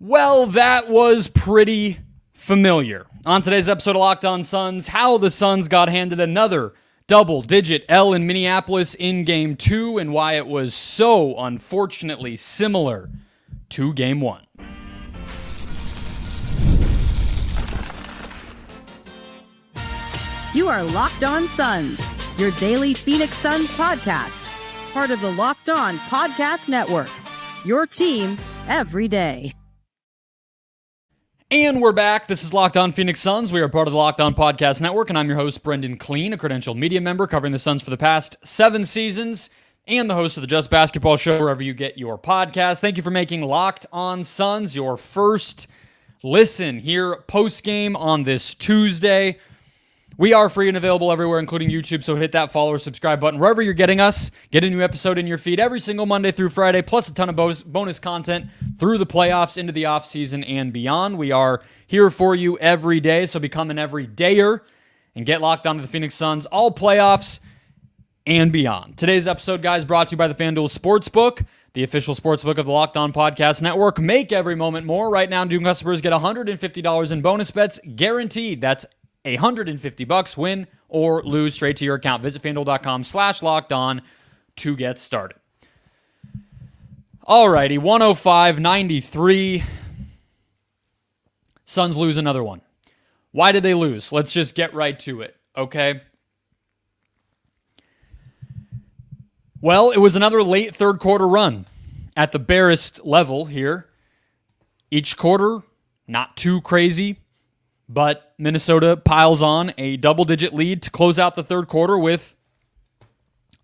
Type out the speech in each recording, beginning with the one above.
Well, that was pretty familiar. On today's episode of Locked On Suns, how the Suns got handed another double-digit L in Minneapolis in Game 2 and why it was so unfortunately similar to Game 1. You are Locked On Suns, your daily Phoenix Suns podcast, part of the Locked On Podcast Network, your team every day. And we're back. This is Locked On Phoenix Suns. We are part of the Locked On Podcast Network, and I'm your host, Brendon Kleen, a credentialed media member covering the Suns for the past 7 seasons, and the host of the Just Basketball Show, wherever you get your podcast. Thank you for making Locked On Suns your first listen here post-game on this Tuesday. We are free and available everywhere, including YouTube, so hit that follow or subscribe button wherever you're getting us. Get a new episode in your feed every single Monday through Friday, plus a ton of bonus content through the playoffs, into the offseason, and beyond. We are here for you every day, so become an everydayer and get locked onto the Phoenix Suns, all playoffs and beyond. Today's episode, guys, brought to you by the FanDuel Sportsbook, the official sportsbook of the Locked On Podcast Network. Make every moment more. Right now, new customers get $150 in bonus bets guaranteed. That's $150, win or lose, straight to your account. Visit FanDuel.com/LockedOn to get started. Alrighty, 105-93. Suns lose another one. Why did they lose? Let's just get right to it, okay? Well, it was another late third quarter run at the barest level here. Each quarter, not too crazy, but Minnesota piles on a double-digit lead to close out the third quarter with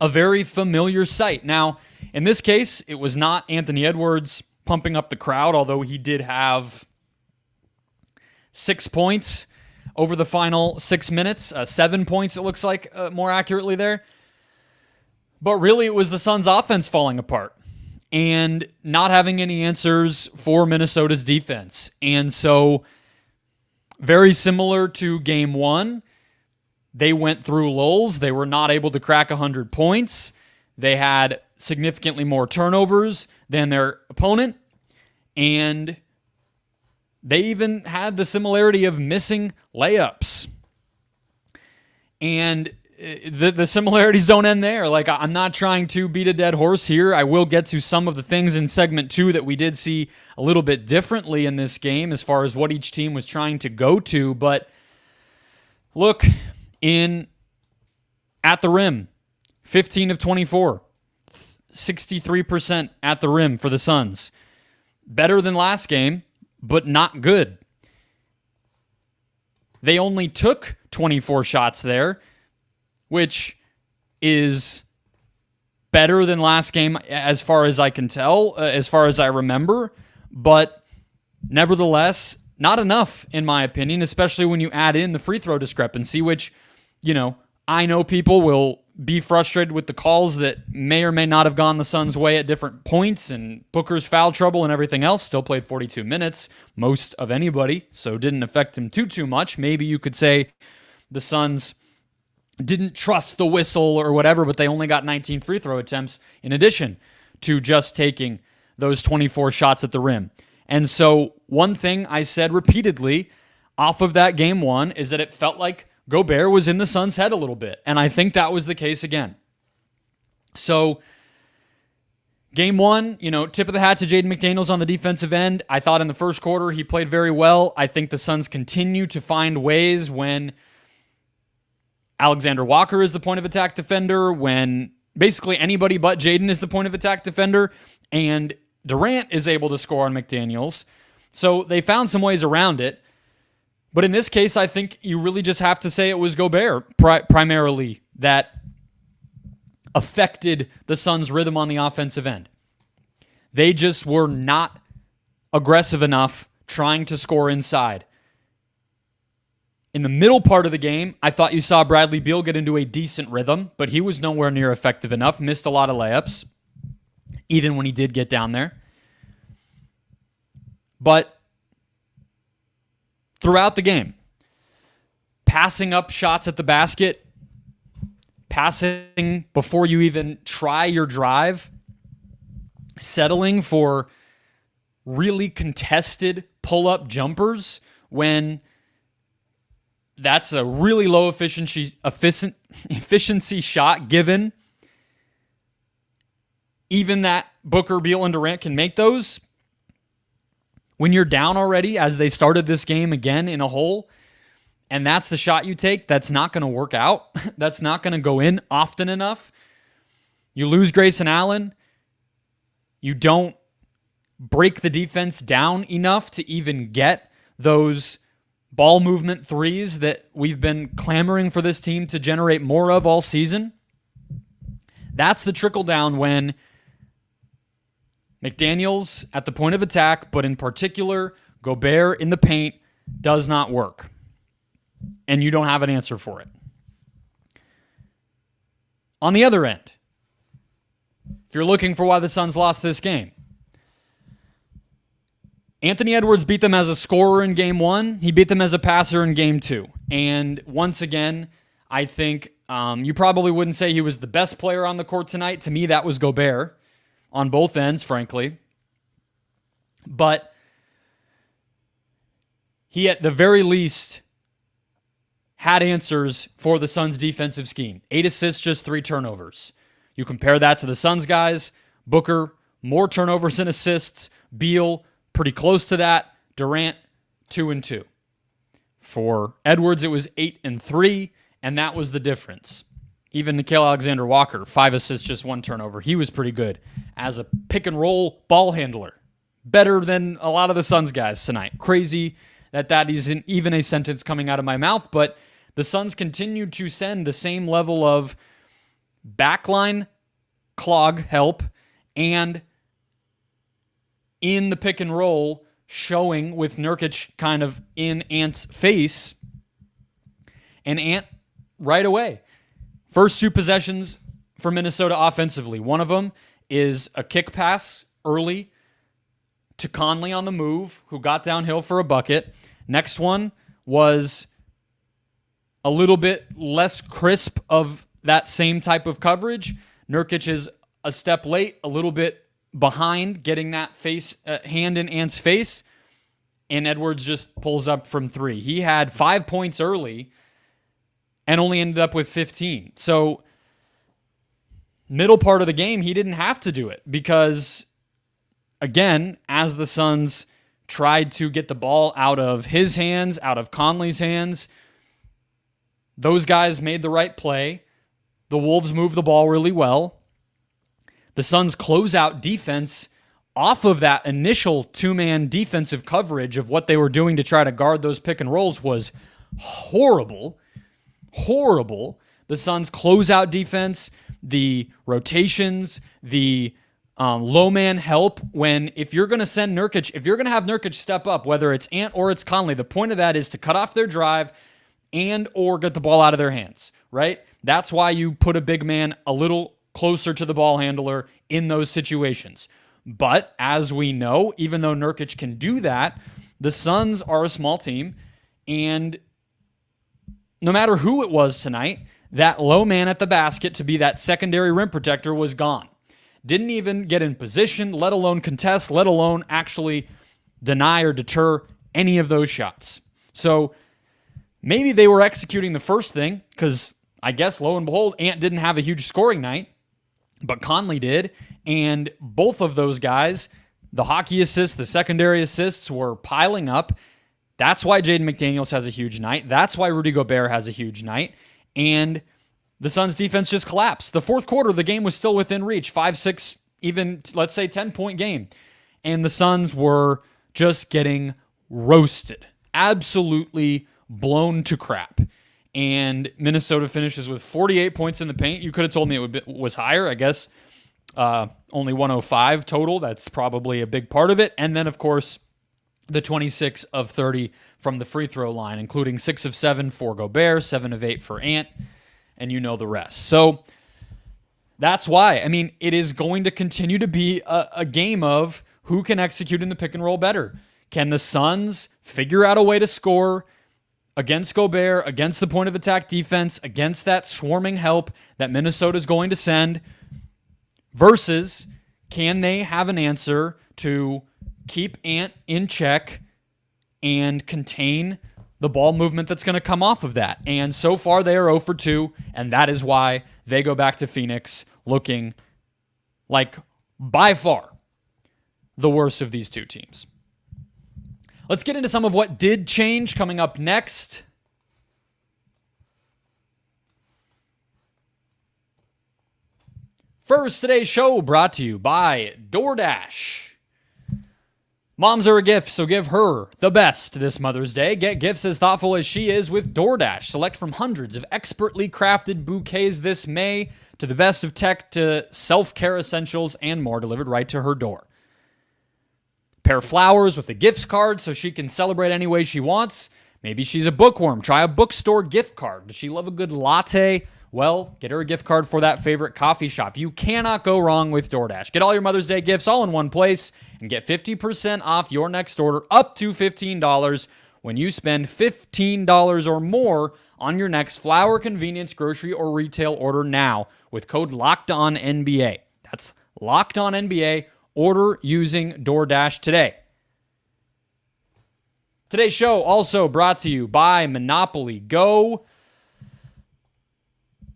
a very familiar sight. Now, in this case, it was not Anthony Edwards pumping up the crowd, although he did have 6 points over the final 6 minutes. 7 points, it looks like, more accurately there. But really, it was the Suns' offense falling apart and not having any answers for Minnesota's defense. And so, very similar to Game 1, they went through lulls. They were not able to crack 100 points. They had significantly more turnovers than their opponent, and they even had the similarity of missing layups. And the similarities don't end there. Like, I'm not trying to beat a dead horse here. I will get to some of the things in segment 2 that we did see a little bit differently in this game as far as what each team was trying to go to. But look, at the rim, 15 of 24, 63% at the rim for the Suns. Better than last game, but not good. They only took 24 shots there, which is better than last game as far as I can tell, as far as I remember, but nevertheless, not enough in my opinion, especially when you add in the free throw discrepancy, which, I know people will be frustrated with the calls that may or may not have gone the Suns' way at different points, and Booker's foul trouble and everything else. Still played 42 minutes, most of anybody, so didn't affect him too much. Maybe you could say the Suns didn't trust the whistle or whatever, but they only got 19 free throw attempts in addition to just taking those 24 shots at the rim. And so one thing I said repeatedly off of that Game 1 is that it felt like Gobert was in the Suns' head a little bit, and I think that was the case again. So Game 1, tip of the hat to Jaden McDaniels on the defensive end. I thought in the first quarter he played very well. I think the Suns continue to find ways when Alexander Walker is the point of attack defender, when basically anybody but Jaden is the point of attack defender, and Durant is able to score on McDaniels. So they found some ways around it. But in this case, I think you really just have to say it was Gobert primarily that affected the Suns' rhythm on the offensive end. They just were not aggressive enough trying to score inside. In the middle part of the game, I thought you saw Bradley Beal get into a decent rhythm, but he was nowhere near effective enough, missed a lot of layups, even when he did get down there. But throughout the game, passing up shots at the basket, passing before you even try your drive, settling for really contested pull-up jumpers when that's a really low efficiency shot given. Even that Booker, Beal, and Durant can make those. When you're down already, as they started this game again in a hole, and that's the shot you take, that's not going to work out. That's not going to go in often enough. You lose Grayson Allen. You don't break the defense down enough to even get those ball movement threes that we've been clamoring for this team to generate more of all season. That's the trickle down when McDaniels at the point of attack, but in particular, Gobert in the paint, does not work. And you don't have an answer for it. On the other end, if you're looking for why the Suns lost this game, Anthony Edwards beat them as a scorer in game 1. He beat them as a passer in game 2. And once again, I think you probably wouldn't say he was the best player on the court tonight. To me, that was Gobert on both ends, frankly. But he, at the very least, had answers for the Suns' defensive scheme. 8 assists, just 3 turnovers. You compare that to the Suns guys. Booker, more turnovers and assists. Beal, pretty close to that. Durant, 2 and 2. For Edwards, it was 8 and 3, and that was the difference. Even Nickeil Alexander-Walker, 5 assists, just 1 turnover. He was pretty good as a pick-and-roll ball handler. Better than a lot of the Suns guys tonight. Crazy that isn't even a sentence coming out of my mouth, but the Suns continued to send the same level of backline clog help and in the pick and roll showing with Nurkic kind of in Ant's face. And Ant right away. First 2 possessions for Minnesota offensively. One of them is a kick pass early to Conley on the move, who got downhill for a bucket. Next one was a little bit less crisp of that same type of coverage. Nurkic is a step late, a little bit behind, getting that hand in Ant's face, and Edwards just pulls up from 3. He had 5 points early and only ended up with 15. So middle part of the game, he didn't have to do it because, again, as the Suns tried to get the ball out of his hands, out of Conley's hands, those guys made the right play. The Wolves moved the ball really well. The Suns' closeout defense off of that initial 2-man defensive coverage of what they were doing to try to guard those pick and rolls was horrible. Horrible. The Suns' closeout defense, the rotations, the low man help. If you're going to send Nurkic, if you're going to have Nurkic step up, whether it's Ant or it's Conley, the point of that is to cut off their drive and or get the ball out of their hands, right? That's why you put a big man a little closer to the ball handler in those situations. But as we know, even though Nurkic can do that, the Suns are a small team, and no matter who it was tonight, that low man at the basket to be that secondary rim protector was gone. Didn't even get in position, let alone contest, let alone actually deny or deter any of those shots. So maybe they were executing the first thing because I guess, lo and behold, Ant didn't have a huge scoring night, but Conley did. And both of those guys, the hockey assists, the secondary assists were piling up. That's why Jaden McDaniels has a huge night. That's why Rudy Gobert has a huge night. And the Suns defense just collapsed. The fourth quarter, the game was still within reach. 5, 6, even, let's say, 10-point game. And the Suns were just getting roasted. Absolutely blown to crap. And Minnesota finishes with 48 points in the paint. You could have told me it was higher, I guess. Only 105 total. That's probably a big part of it. And then, of course, the 26 of 30 from the free throw line, including 6 of 7 for Gobert, 7 of 8 for Ant, and you know the rest. So that's why. I mean, it is going to continue to be a game of who can execute in the pick and roll better. Can the Suns figure out a way to score against Gobert, against the point of attack defense, against that swarming help that Minnesota's going to send, versus can they have an answer to keep Ant in check and contain the ball movement that's going to come off of that. And so far they are 0 for 2, and that is why they go back to Phoenix looking like by far the worst of these two teams. Let's get into some of what did change coming up next. First, today's show brought to you by DoorDash. Moms are a gift, so give her the best this Mother's Day. Get gifts as thoughtful as she is with DoorDash. Select from hundreds of expertly crafted bouquets this May, to the best of tech to self-care essentials and more, delivered right to her door. Pair flowers with a gift card so she can celebrate any way she wants. Maybe she's a bookworm. Try a bookstore gift card. Does she love a good latte? Well, get her a gift card for that favorite coffee shop. You cannot go wrong with DoorDash. Get all your Mother's Day gifts all in one place and get 50% off your next order up to $15 when you spend $15 or more on your next flower, convenience, grocery, or retail order now with code LOCKEDONNBA. That's LOCKEDONNBA. Order using DoorDash today. Today's show also brought to you by Monopoly Go.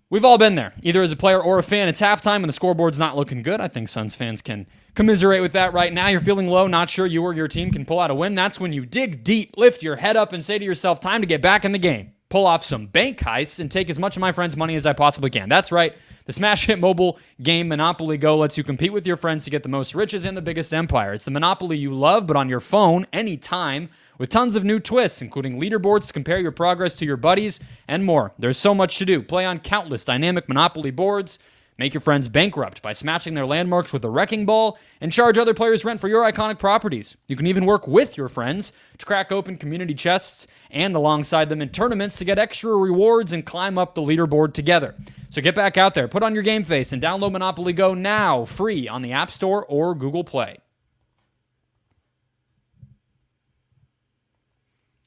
We've all been there, either as a player or a fan. It's halftime and the scoreboard's not looking good. I think Suns fans can commiserate with that right now. You're feeling low, not sure you or your team can pull out a win. That's when you dig deep, lift your head up, and say to yourself, time to get back in the game. Pull off some bank heists and take as much of my friends' money as I possibly can. That's right. The smash hit mobile game Monopoly Go lets you compete with your friends to get the most riches and the biggest empire. It's the Monopoly you love, but on your phone, anytime, with tons of new twists, including leaderboards to compare your progress to your buddies and more. There's so much to do. Play on countless dynamic Monopoly boards. Make your friends bankrupt by smashing their landmarks with a wrecking ball and charge other players rent for your iconic properties. You can even work with your friends to crack open community chests and alongside them in tournaments to get extra rewards and climb up the leaderboard together. So get back out there, put on your game face, and download Monopoly Go now, free on the App Store or Google Play.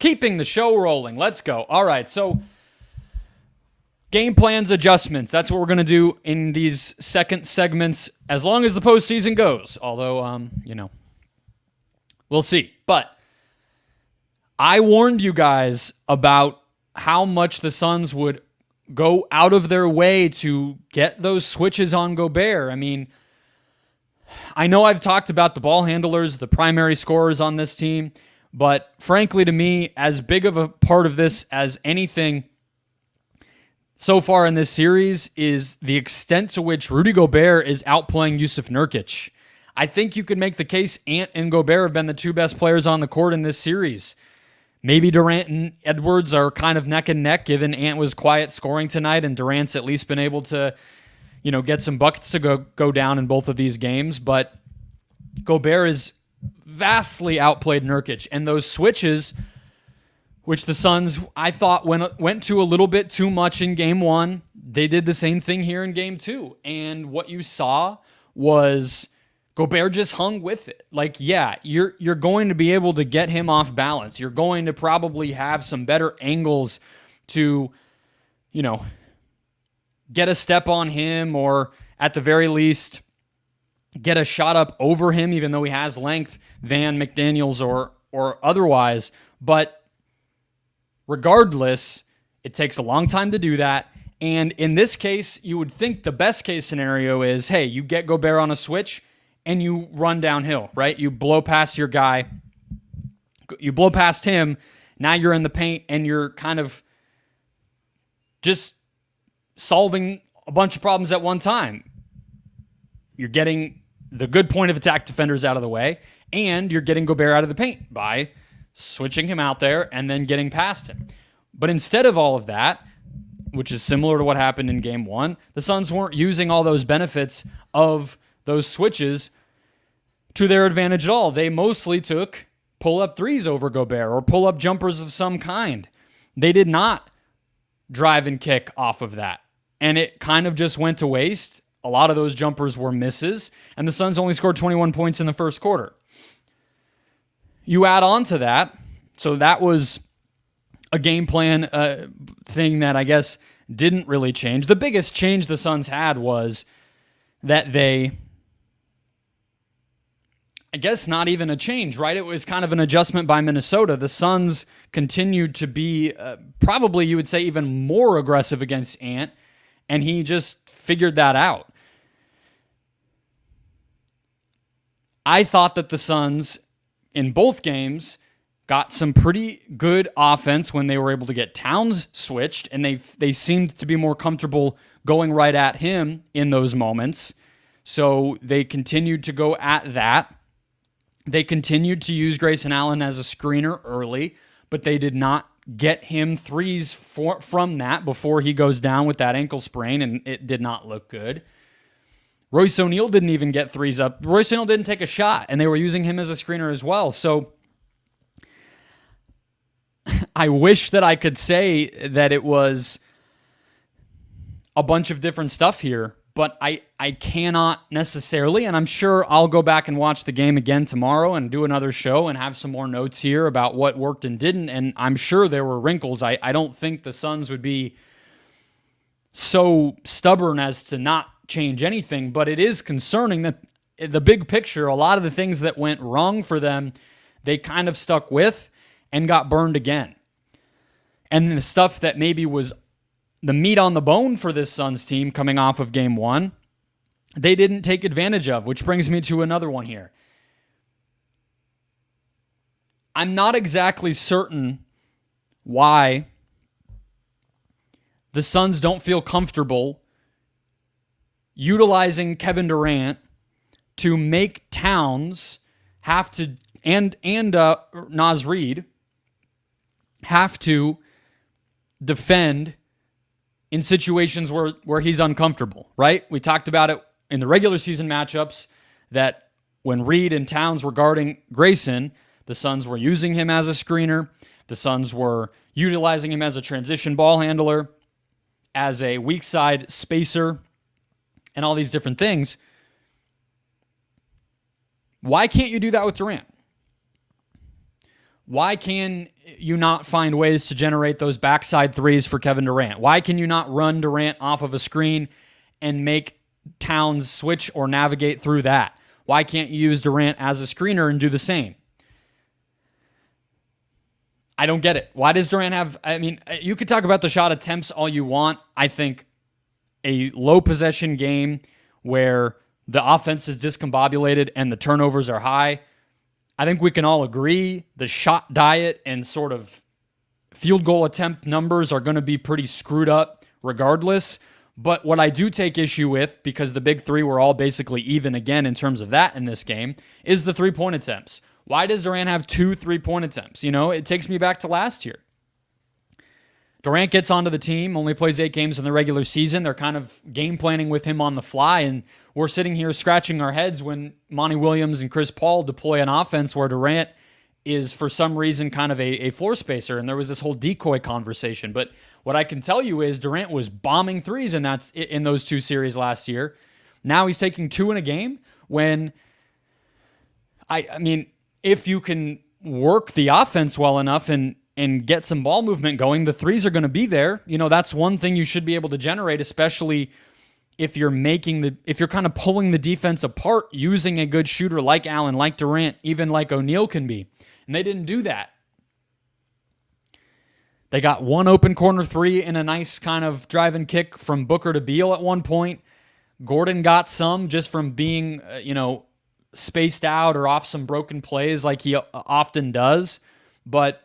Keeping the show rolling. Let's go. All right, so game plans adjustments. That's what we're going to do in these second segments as long as the postseason goes. Although, we'll see. But I warned you guys about how much the Suns would go out of their way to get those switches on Gobert. I mean, I know I've talked about the ball handlers, the primary scorers on this team, but frankly to me, as big of a part of this as anything so far in this series is the extent to which Rudy Gobert is outplaying Jusuf Nurkic. I think you could make the case Ant and Gobert have been the two best players on the court in this series. Maybe Durant and Edwards are kind of neck and neck, given Ant was quiet scoring tonight and Durant's at least been able to, get some buckets to go down in both of these games. But Gobert is vastly outplayed Nurkic, and those switches, which the Suns, I thought, went to a little bit too much in Game 1. They did the same thing here in Game 2. And what you saw was Gobert just hung with it. Like, yeah, you're going to be able to get him off balance. You're going to probably have some better angles to, get a step on him, or at the very least get a shot up over him, even though he has length, Van McDaniels or otherwise. But regardless, it takes a long time to do that. And in this case, you would think the best case scenario is, hey, you get Gobert on a switch and you run downhill, right? You blow past your guy. You blow past him. Now you're in the paint and you're kind of just solving a bunch of problems at one time. You're getting the good point of attack defenders out of the way, and you're getting Gobert out of the paint by switching him out there and then getting past him. But instead of all of that, which is similar to what happened in Game 1, the Suns weren't using all those benefits of those switches to their advantage at all. They mostly took pull-up threes over Gobert or pull-up jumpers of some kind. They did not drive and kick off of that. And it kind of just went to waste. A lot of those jumpers were misses, and the Suns only scored 21 points in the first quarter. You add on to that, so that was a game plan thing that I guess didn't really change. The biggest change the Suns had was that they, I guess not even a change, right? It was kind of an adjustment by Minnesota. The Suns continued to be probably, you would say, even more aggressive against Ant, and he just figured that out. I thought that the Suns, in both games, got some pretty good offense when they were able to get Towns switched, and they seemed to be more comfortable going right at him in those moments. So they continued to go at that. They continued to use Grayson Allen as a screener early, but they did not get him threes from that before he goes down with that ankle sprain, and it did not look good. Royce O'Neal didn't even get threes up. Royce O'Neal didn't take a shot, and they were using him as a screener as well. So I wish that I could say that it was a bunch of different stuff here, but I cannot necessarily, and I'm sure I'll go back and watch the game again tomorrow and do another show and have some more notes here about what worked and didn't, and I'm sure there were wrinkles. I don't think the Suns would be so stubborn as to not change anything, but it is concerning that the big picture, a lot of the things that went wrong for them, they kind of stuck with and got burned again. And the stuff that maybe was the meat on the bone for this Suns team coming off of game one, they didn't take advantage of, which brings me to another one here. I'm not exactly certain why the Suns don't feel comfortable utilizing Kevin Durant to make Towns have to, and Naz Reid have to defend in situations where he's uncomfortable, right? We talked about it in the regular season matchups that when Reid and Towns were guarding Grayson, the Suns were using him as a screener. The Suns were utilizing him as a transition ball handler, as a weak side spacer, and all these different things. Why can't you do that with Durant? Why can you not find ways to generate those backside threes for Kevin Durant? Why can you not run Durant off of a screen and make Towns switch or navigate through that? Why can't you use Durant as a screener and do the same? I don't get it. Why does Durant have... I mean, you could talk about the shot attempts all you want. I think a low possession game where the offense is discombobulated and the turnovers are high, I think we can all agree the shot diet and sort of field goal attempt numbers are going to be pretty screwed up regardless. But what I do take issue with, because the big three were all basically even again in terms of that in this game, is the three-point attempts. Why does Durant have 2 3-point attempts? You know, it takes me back to last year. Durant gets onto the team, only plays 8 games in the regular season. They're kind of game planning with him on the fly, and we're sitting here scratching our heads when Monty Williams and Chris Paul deploy an offense where Durant is, for some reason, kind of a floor spacer, and there was this whole decoy conversation. But what I can tell you is Durant was bombing threes in those 2 series last year. Now he's taking 2 in a game when, I mean, if you can work the offense well enough and get some ball movement going, the threes are going to be there. You know, that's one thing you should be able to generate, especially if you're if you're kind of pulling the defense apart using a good shooter like Allen, like Durant, even like O'Neal can be. And they didn't do that. They got 1 open corner 3 and a nice kind of drive and kick from Booker to Beal at one point. Gordon got some just from being, spaced out or off some broken plays like he often does. But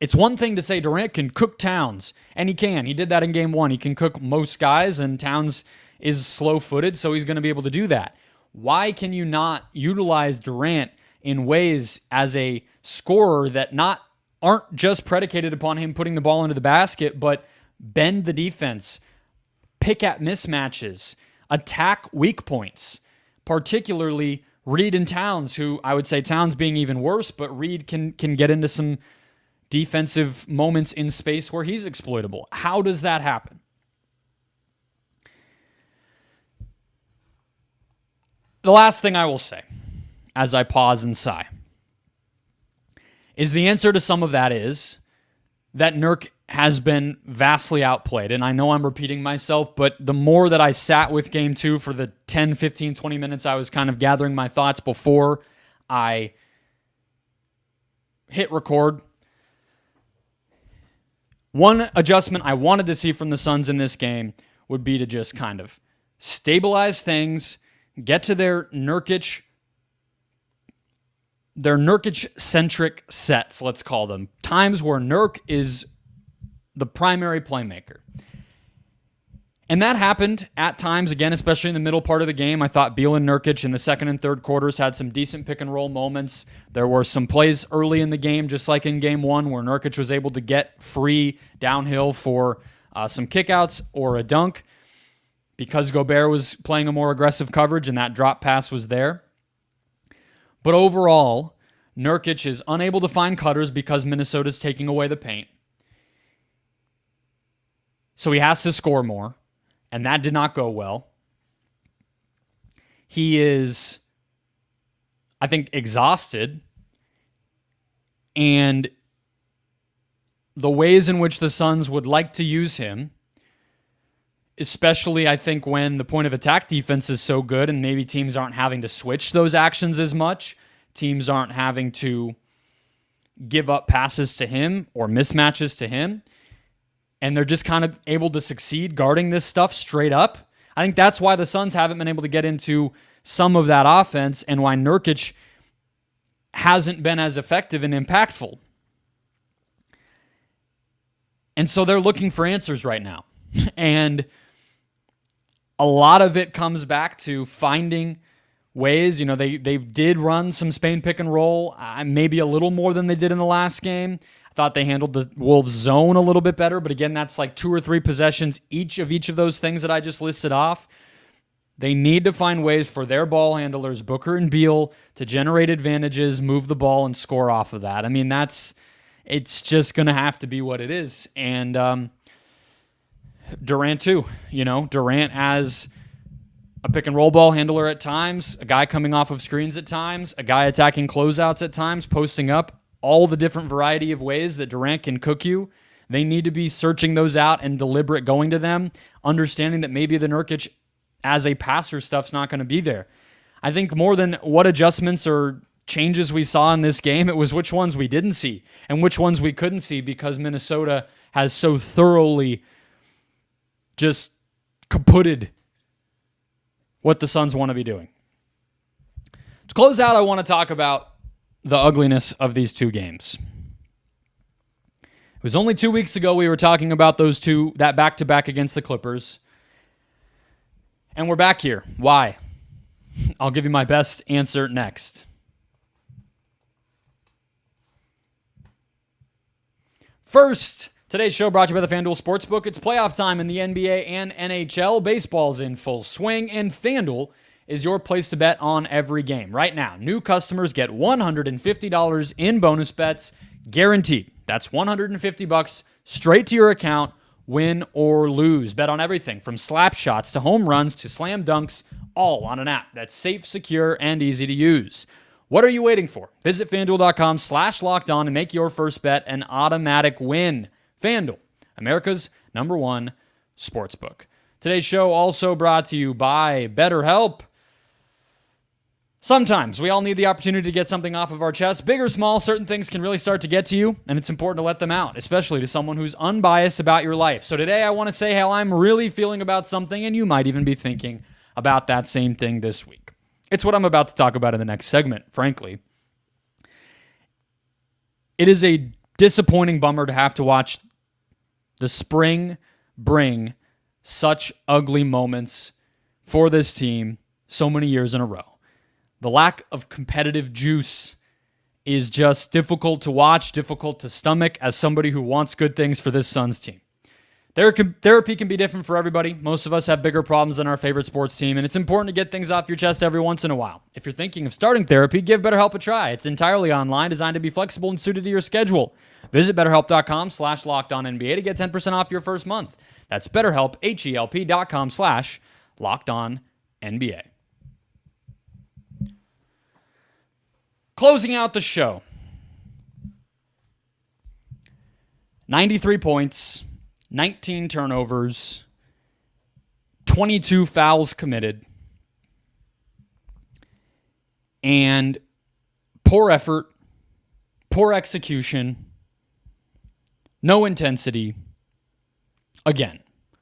it's one thing to say Durant can cook Towns, and he can. He did that in game 1. He can cook most guys, and Towns is slow-footed, so he's going to be able to do that. Why can you not utilize Durant in ways as a scorer that aren't just predicated upon him putting the ball into the basket, but bend the defense, pick at mismatches, attack weak points, particularly Reid and Towns, who I would say Towns being even worse, but Reid can get into some defensive moments in space where he's exploitable. How does that happen? The last thing I will say, as I pause and sigh, is the answer to some of that is that Nurk has been vastly outplayed. And I know I'm repeating myself, but the more that I sat with game 2 for the 10, 15, 20 minutes I was kind of gathering my thoughts before I hit record, one adjustment I wanted to see from the Suns in this game would be to just kind of stabilize things, get to their Nurkic-centric sets, let's call them. Times where Nurk is the primary playmaker. And that happened at times, again, especially in the middle part of the game. I thought Beal and Nurkic in the second and third quarters had some decent pick-and-roll moments. There were some plays early in the game, just like in game 1, where Nurkic was able to get free downhill for some kickouts or a dunk because Gobert was playing a more aggressive coverage and that drop pass was there. But overall, Nurkic is unable to find cutters because Minnesota's taking away the paint. So he has to score more, and that did not go well. He is, I think, exhausted, and the ways in which the Suns would like to use him, especially I think when the point of attack defense is so good and maybe teams aren't having to switch those actions as much, teams aren't having to give up passes to him or mismatches to him, and they're just kind of able to succeed guarding this stuff straight up. I think that's why the Suns haven't been able to get into some of that offense and why Nurkic hasn't been as effective and impactful. And so they're looking for answers right now. And a lot of it comes back to finding ways. You know, they did run some Spain pick and roll, maybe a little more than they did in the last game. I thought they handled the Wolves zone a little bit better, but again, that's like 2 or 3 possessions each of those things that I just listed off. They need to find ways for their ball handlers, Booker and Beal, to generate advantages, move the ball, and score off of that. I mean, it's just going to have to be what it is. And Durant too. You know, Durant as a pick and roll ball handler at times, a guy coming off of screens at times, a guy attacking closeouts at times, posting up, all the different variety of ways that Durant can cook you. They need to be searching those out and deliberate going to them, understanding that maybe the Nurkic as a passer stuff's not going to be there. I think more than what adjustments or changes we saw in this game, it was which ones we didn't see and which ones we couldn't see because Minnesota has so thoroughly just kaputted what the Suns want to be doing. To close out, I want to talk about the ugliness of these 2 games. It was only 2 weeks ago we were talking about that back-to-back against the Clippers. And we're back here. Why? I'll give you my best answer next. First, today's show brought to you by the FanDuel Sportsbook. It's playoff time in the NBA and NHL. Baseball's in full swing, and FanDuel is your place to bet on every game. Right now, new customers get $150 in bonus bets guaranteed. That's $150 straight to your account, win or lose. Bet on everything from slap shots to home runs to slam dunks, all on an app that's safe, secure, and easy to use. What are you waiting for? Visit FanDuel.com/LockedOn and make your first bet an automatic win. FanDuel, America's #1 sportsbook. Today's show also brought to you by BetterHelp. Sometimes we all need the opportunity to get something off of our chest. Big or small, certain things can really start to get to you, and it's important to let them out, especially to someone who's unbiased about your life. So today I want to say how I'm really feeling about something, and you might even be thinking about that same thing this week. It's what I'm about to talk about in the next segment, frankly. It is a disappointing bummer to have to watch the spring bring such ugly moments for this team so many years in a row. The lack of competitive juice is just difficult to watch, difficult to stomach as somebody who wants good things for this Suns team. Therapy can be different for everybody. Most of us have bigger problems than our favorite sports team, and it's important to get things off your chest every once in a while. If you're thinking of starting therapy, give BetterHelp a try. It's entirely online, designed to be flexible and suited to your schedule. Visit BetterHelp.com/LockedOnNBA to get 10% off your first month. That's BetterHelp, HELP.com/LockedOnNBA. Closing out the show. 93 points, 19 turnovers, 22 fouls committed, and poor effort, poor execution, no intensity. Again,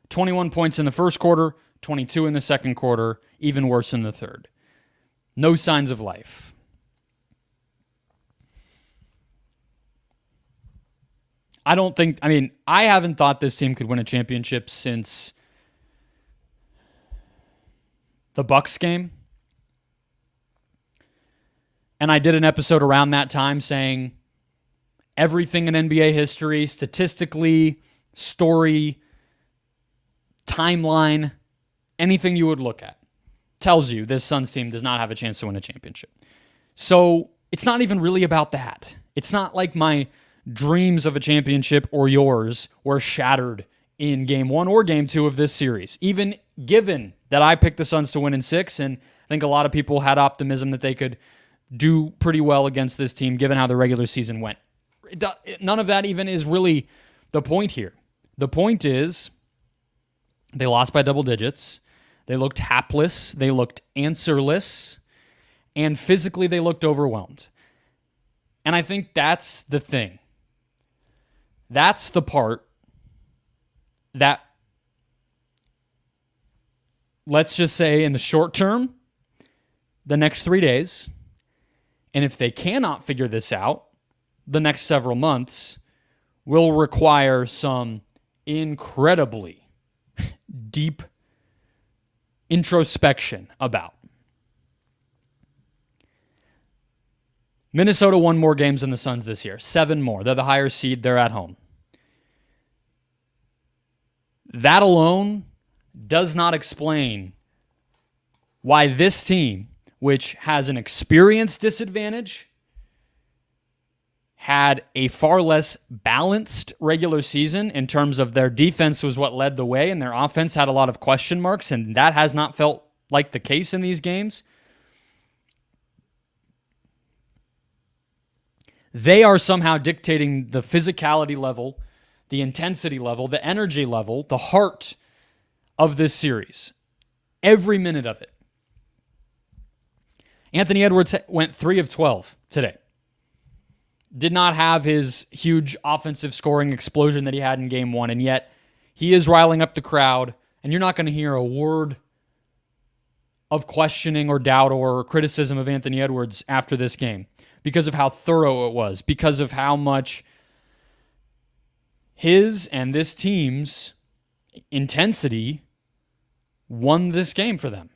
21 points in the first quarter, 22 in the second quarter, even worse in the third. No signs of life. I haven't thought this team could win a championship since the Bucks game. And I did an episode around that time saying everything in NBA history, statistically, story, timeline, anything you would look at, tells you this Suns team does not have a chance to win a championship. So it's not even really about that. It's not like my dreams of a championship or yours were shattered in game 1 or game 2 of this series. Even given that I picked the Suns to win in 6, and I think a lot of people had optimism that they could do pretty well against this team given how the regular season went. None of that even is really the point here. The point is they lost by double digits. They looked hapless. They looked answerless. And physically, they looked overwhelmed. And I think that's the thing. That's the part that, let's just say in the short term, the next 3 days, and if they cannot figure this out, the next several months will require some incredibly deep introspection about. Minnesota won more games than the Suns this year. 7 more. They're the higher seed. They're at home. That alone does not explain why this team, which has an experience disadvantage, had a far less balanced regular season in terms of their defense was what led the way, and their offense had a lot of question marks, and that has not felt like the case in these games. They are somehow dictating the physicality level, the intensity level, the energy level, the heart of this series. Every minute of it. Anthony Edwards went 3 of 12 today. Did not have his huge offensive scoring explosion that he had in game 1, and yet he is riling up the crowd, and you're not going to hear a word of questioning or doubt or criticism of Anthony Edwards after this game because of how thorough it was, because of how much his and this team's intensity won this game for them.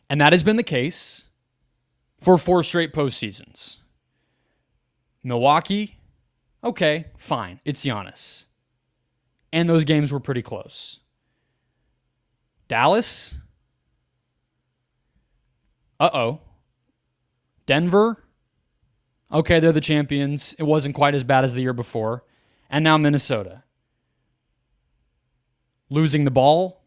And that has been the case for 4 straight postseasons. Milwaukee, okay, fine. It's Giannis. And those games were pretty close. Dallas, Denver, okay, they're the champions. It wasn't quite as bad as the year before. And now Minnesota. Losing the ball,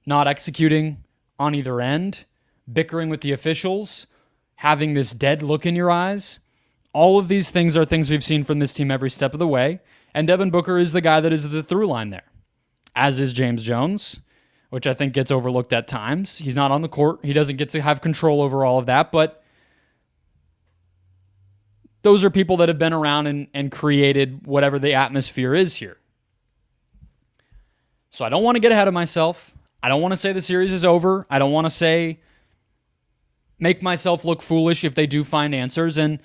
not executing on either end, bickering with the officials, having this dead look in your eyes. All of these things are things we've seen from this team every step of the way. And Devin Booker is the guy that is the through line there, as is James Jones, which I think gets overlooked at times. He's not on the court. He doesn't get to have control over all of that, but those are people that have been around and created whatever the atmosphere is here. So I don't want to get ahead of myself. I don't want to say the series is over. I don't want to make myself look foolish if they do find answers. And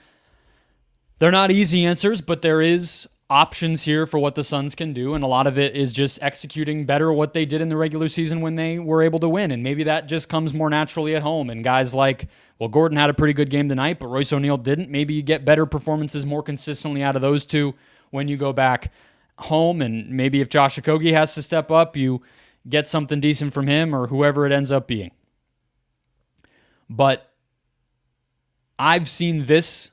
they're not easy answers, but there is options here for what the Suns can do, and a lot of it is just executing better what they did in the regular season when they were able to win, and maybe that just comes more naturally at home, and guys like, well, Gordon had a pretty good game tonight, but Royce O'Neal didn't. Maybe you get better performances more consistently out of those two when you go back home, and maybe if Josh Okogie has to step up, you get something decent from him or whoever it ends up being. But I've seen this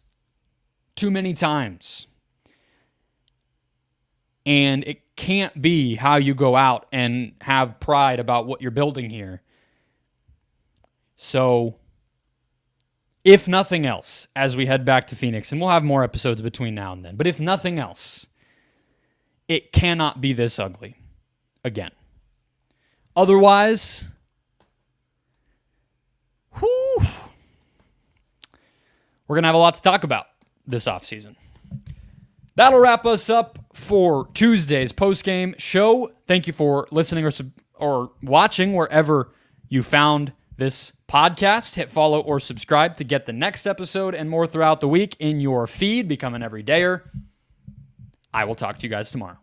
too many times. And it can't be how you go out and have pride about what you're building here. So if nothing else, as we head back to Phoenix, and we'll have more episodes between now and then, but if nothing else, it cannot be this ugly again. Otherwise, we're going to have a lot to talk about this offseason. That'll wrap us up for Tuesday's postgame show. Thank you for listening or watching wherever you found this podcast. Hit follow or subscribe to get the next episode and more throughout the week in your feed. Become an everydayer. I will talk to you guys tomorrow.